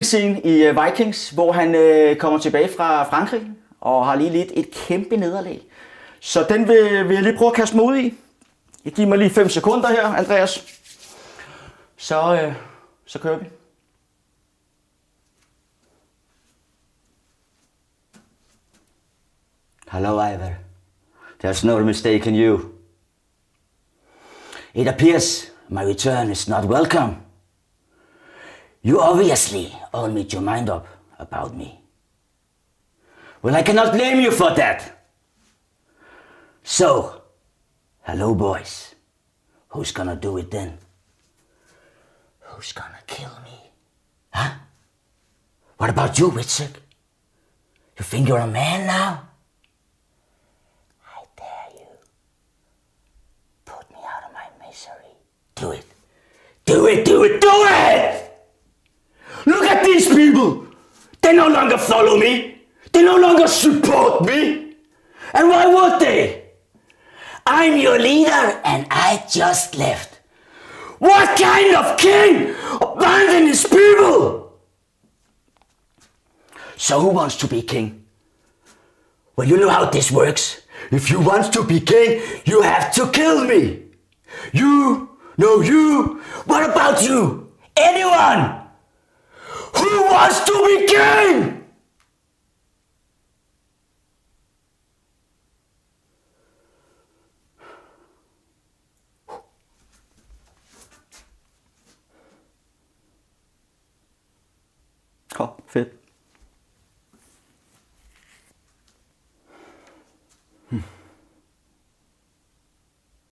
scene i Vikings, hvor han kommer tilbage fra Frankrig og har lige lidt et kæmpe nederlag. Så den vil jeg lige prøve at kaste mig ud i. Jeg giver mig lige 5 sekunder her, Andreas. Så kører vi. Hello, Ivor. There's no mistake in you. It appears my return is not welcome. You obviously all made your mind up about me. Well, I cannot blame you for that. So, hello boys. Who's gonna do it then? Who's gonna kill me? Huh? What about you, Witzik? You think you're a man now? I dare you. Put me out of my misery. Do it. Do it, do it, do it! Look at these people! They no longer follow me! They no longer support me! And why would they? I'm your leader and I just left. What kind of king abandoned his people? So who wants to be king? Well, you know how this works. If you want to be king, you have to kill me. You, no you, what about you? Anyone? Who wants to be king? Fedt.